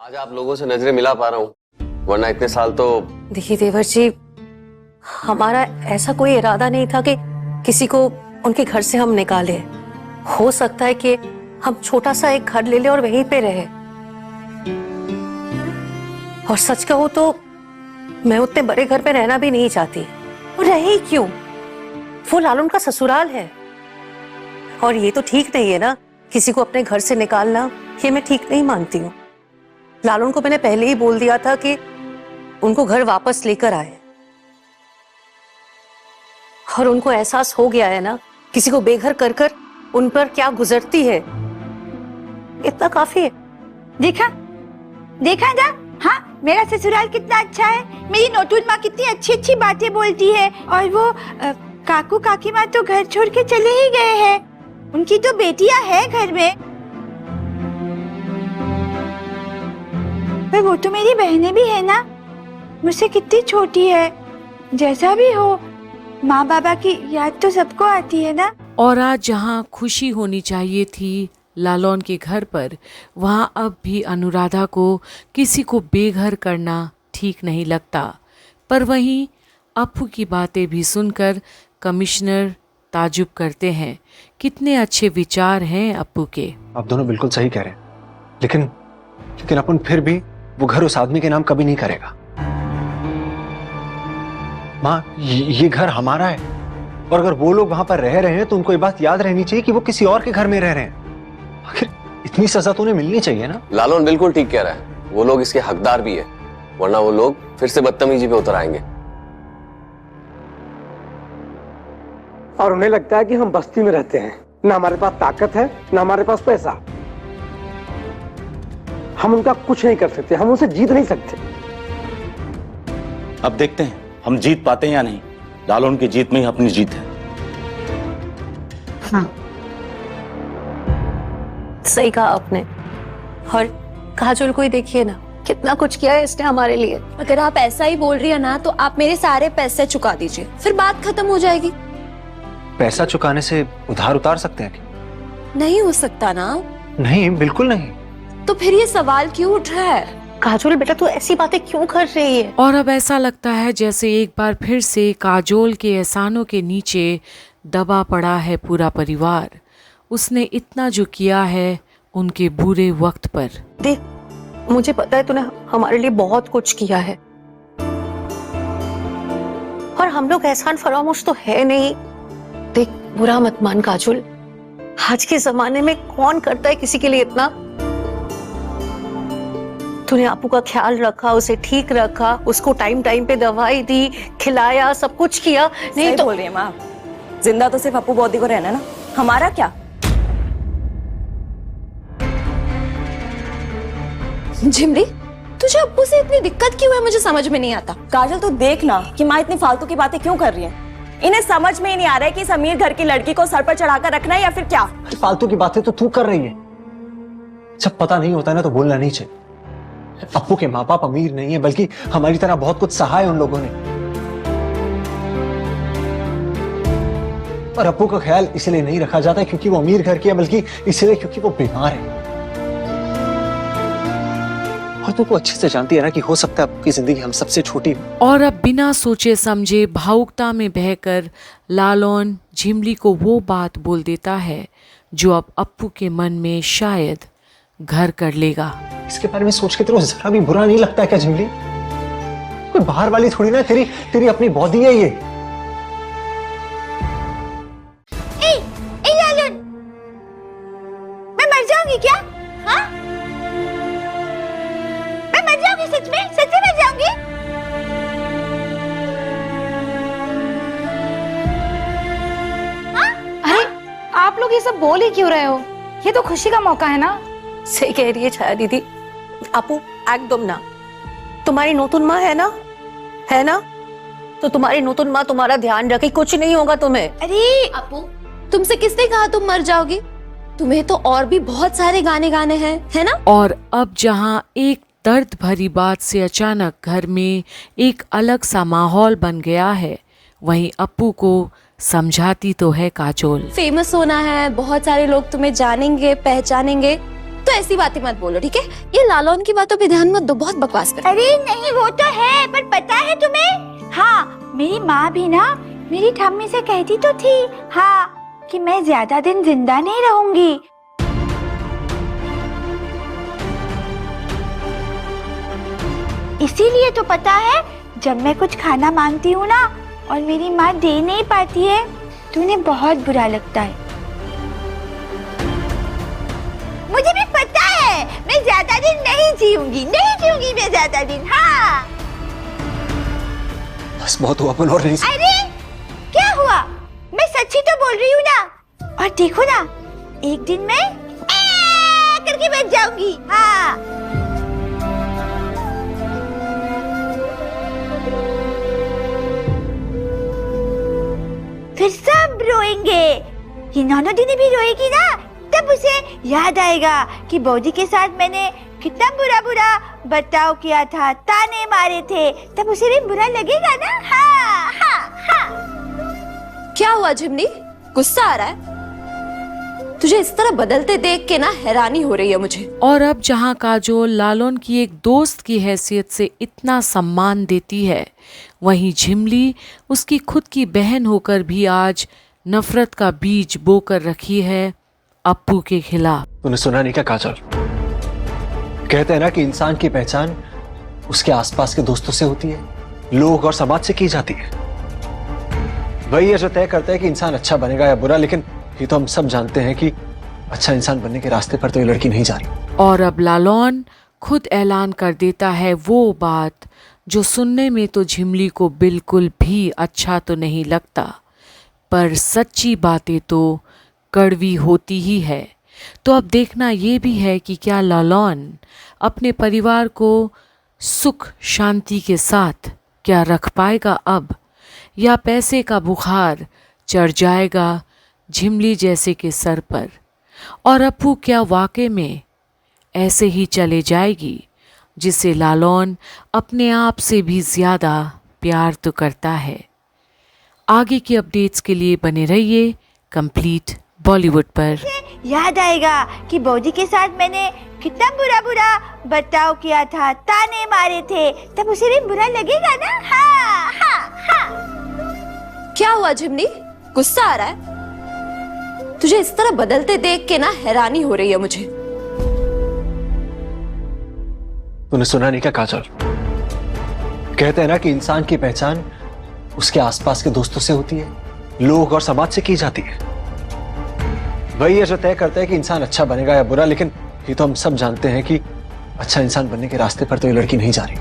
आज आप लोगों से नजरें मिला पा रहा हूँ, वरना इतने साल तो। देखिए देवर जी, हमारा ऐसा कोई इरादा नहीं था कि किसी को उनके घर से हम निकाले। हो सकता है कि हम छोटा सा एक घर ले ले और वहीं पे रहे। और सच कहूं तो मैं उतने बड़े घर पे रहना भी नहीं चाहती। और रहे क्यों, वो लालून का ससुराल है। और ये तो ठीक नहीं है ना, किसी को अपने घर से निकालना, ये मैं ठीक नहीं मानती हूँ। लालून को मैंने पहले ही बोल दिया था कि उनको घर वापस लेकर आए। और उनको एहसास हो गया है ना, किसी को बेघर कर कर उन पर क्या गुजरती है। इतना काफी है। देखा देखा जा, हाँ मेरा ससुराल कितना अच्छा है। मेरी नोटून माँ कितनी अच्छी अच्छी बातें बोलती है। और वो काकू काकी माँ तो घर छोड़ के चले ही गए हैं। उनकी तो बेटियां है घर में, पर वो तो मेरी बहनें भी है ना, मुझसे कितनी छोटी है। जैसा भी हो, माँ बाबा की याद तो सबको आती है ना। और आज जहाँ खुशी होनी चाहिए थी लालौन के घर पर, वहाँ अब भी अनुराधा को किसी को बेघर करना ठीक नहीं लगता। पर वहीं अप्पू की बातें भी सुनकर कमिश्नर ताजुब करते हैं। कितने अच्छे विचार हैं अप्पू के। आप दोनों बिल्कुल सही कह रहे हैं, लेकिन अपन फिर भी वो घर उस आदमी के नाम कभी नहीं करेगा। माँ, ये घर हमारा है, और अगर वो लोग वहां पर रह रहे हैं तो उनको ये बात याद रहनी चाहिए कि वो किसी और के घर में रह रहे हैं। आखिर इतनी सजा तो उन्हें मिलनी चाहिए ना। लालून बिल्कुल ठीक कह रहा है, वो लोग इसके हकदार भी है, वरना वो लोग फिर से बदतमीजी पे उतर आएंगे। और उन्हें लगता है कि हम बस्ती में रहते हैं, ना हमारे पास ताकत है ना हमारे पास पैसा। हम उनका कुछ नहीं कर सकते, हम उनसे जीत नहीं सकते। अब देखते हैं हम जीत पाते हैं या नहीं। लालून की जीत में ही अपनी जीत है। हाँ, सही कहा आपने। और काजोल को ही देखिए ना, कितना कुछ किया है इसने हमारे लिए। अगर आप ऐसा ही बोल रही है ना, तो आप मेरे सारे पैसे चुका दीजिए, फिर बात खत्म हो जाएगी। पैसा चुकाने से उधार उतार सकते हैं क्या? नहीं हो सकता ना। नहीं, बिल्कुल नहीं। तो फिर ये सवाल क्यों उठ रहा है? काजोल बेटा, तू ऐसी बातें क्यों कर रही है? और अब ऐसा लगता है जैसे एक बार फिर से काजोल के एहसानों के नीचे दबा पड़ा है पूरा परिवार। उसने इतना जो किया है उनके बुरे वक्त पर। देख, मुझे पता है तूने हमारे लिए बहुत कुछ किया है, और हम लोग एहसान फरामोश तो है नहीं। देख, बुरा मत मान काजोल, आज के जमाने में कौन करता है किसी के लिए इतना। तूने आपू का ख्याल रखा, उसे ठीक रखा, उसको टाइम टाइम पे दवाई दी, खिलाया, सब कुछ किया। नहीं तो बोल रही है माँ, जिंदा तो सिर्फ अप्पू बॉडी को रहना ना, हमारा क्या। झिमरी, तुझे अप्पू से इतनी दिक्कत क्यों है, मुझे समझ में नहीं आता। काजल तो देख ना कि माँ इतनी फालतू की बातें क्यों कर रही है। इन्हें समझ में ही नहीं आ रहा है कि इस अमीर घर की लड़की को सर पर चढ़ाकर रखना है या फिर क्या। फालतू की बातें तो तू कर रही है। जब पता नहीं होता ना तो बोलना नहीं चाहिए। अप्पू के माँ बाप अमीर नहीं है, बल्कि हमारी तरह बहुत कुछ सहा है उन लोगों ने। और अप्पू का ख्याल इसलिए नहीं रखा जाता क्योंकि वो अमीर घर की है, बल्कि इसलिए क्योंकि वो बीमार है। और तू को अच्छे से जानती है ना कि हो सकता है आपकी जिंदगी हम सबसे छोटी हो। और अब बिना सोचे समझे भावुकता में बहकर लालौन झिमली को वो बात बोल देता है जो अब अप्पू के मन में शायद घर कर लेगा। इसके बारे में सोच के तेरे को जरा भी बुरा नहीं लगता है क्या झिमली? कोई बाहर वाली थोड़ी ना, तेरी अपनी बॉडी है ये। लालून, मैं मर जाऊंगी क्या? हाँ, मैं मर जाऊंगी, सच में मर जाऊंगी। अरे आप लोग ये सब बोल ही क्यों रहे हो? ये तो खुशी का मौका है ना। सही कह रही है छाया दीदी। आपू एकदम ना, तुम्हारी नूतन माँ है ना, तो तुम्हारी नूतन माँ तुम्हारा ध्यान रखे, कुछ नहीं होगा तुम्हें। अरे अप्पू, तुमसे किसने कहा तुम मर जाओगी? तुम्हें तो और भी बहुत सारे गाने गाने हैं, है ना? और अब जहाँ एक दर्द भरी बात से अचानक घर में एक अलग सा माहौल बन गया है, वहीं अप्पू को समझाती तो है काजोल। फेमस होना है, बहुत सारे लोग तुम्हें जानेंगे, पहचानेंगे, तो ऐसी बातें मत बोलो, ठीक है? ये लालौन की बातों पे ध्यान मत दो, बहुत बकवास कर। अरे नहीं, वो तो है, पर पता है तुम्हें, हाँ मेरी माँ भी ना मेरी ठम्मी से कहती तो थी, हाँ, कि मैं ज्यादा दिन जिंदा नहीं रहूंगी। इसीलिए तो पता है, जब मैं कुछ खाना मांगती हूँ ना और मेरी माँ दे नहीं पाती है तो उन्हें बहुत बुरा लगता है। मुझे भी पता है, मैं ज्यादा दिन नहीं जीऊंगी मैं ज्यादा दिन, हाँ। बस बहुत हुआ, अपन और नहीं। अरे क्या हुआ, मैं सच्ची तो बोल रही हूँ ना। और देखो ना, एक दिन मैं करके बच जाऊंगी, हाँ। फिर सब रोएंगे, ये नौनोदिनी भी रोएगी ना, तब उसे याद आएगा कि बौदी के साथ मैंने कितना बुरा बुरा बर्ताव किया था, ताने मारे थे, तब उसे भी बुरा लगेगा ना, हाँ हाँ हाँ। क्या हुआ झिमनी, गुस्सा आ रहा है? तुझे इस तरह बदलते देख के ना हैरानी हो रही है मुझे। और अब जहां काजोल लालौन की एक दोस्त की हैसियत से इतना सम्मान देती है, वहीं झिमली उसकी खुद की बहन होकर भी आज नफरत का बीज बोकर रखी है अप्पू के खिलाफ। तूने सुना नहीं क्या काजल? कहते हैं ना कि इंसान की पहचान उसके आसपास के दोस्तों से होती है, लोग और समाज से की जाती है। वही है जो तय करता है कि इंसान अच्छा बनेगा या बुरा, लेकिन ये तो हम सब जानते हैं कि अच्छा इंसान बनने के रास्ते पर तो ये लड़की नहीं जा रही। और अब लालौन खुद ऐलान कर देता है वो बात जो सुनने में तो झिमली को बिल्कुल भी अच्छा तो नहीं लगता, पर सच्ची बातें तो कड़वी होती ही है। तो अब देखना ये भी है कि क्या लालौन अपने परिवार को सुख शांति के साथ क्या रख पाएगा अब, या पैसे का बुखार चढ़ जाएगा झिमली जैसे के सर पर, और अप्पू क्या वाकई में ऐसे ही चले जाएगी जिसे लालौन अपने आप से भी ज़्यादा प्यार तो करता है। आगे की अपडेट्स के लिए बने रहिए कंप्लीट बॉलीवुड पर। याद आएगा कि बौदी के साथ मैंने कितना बुरा बुरा बर्ताव किया था, ताने मारे थे, तब उसे भी बुरा लगेगा ना, हाँ हाँ हाँ। क्या हुआ झिमनी, गुस्सा आ रहा है? तुझे इस तरह बदलते देख के ना हैरानी हो रही है मुझे। तूने सुना नहीं क्या काजल? कहते हैं ना कि इंसान की पहचान उसके आसपास के दोस्तों से होती है, लोग और समाज से की जाती है। वही है जो तय करता है कि इंसान अच्छा बनेगा या बुरा, लेकिन ये तो हम सब जानते हैं कि अच्छा इंसान बनने के रास्ते पर तो ये लड़की नहीं जा रही।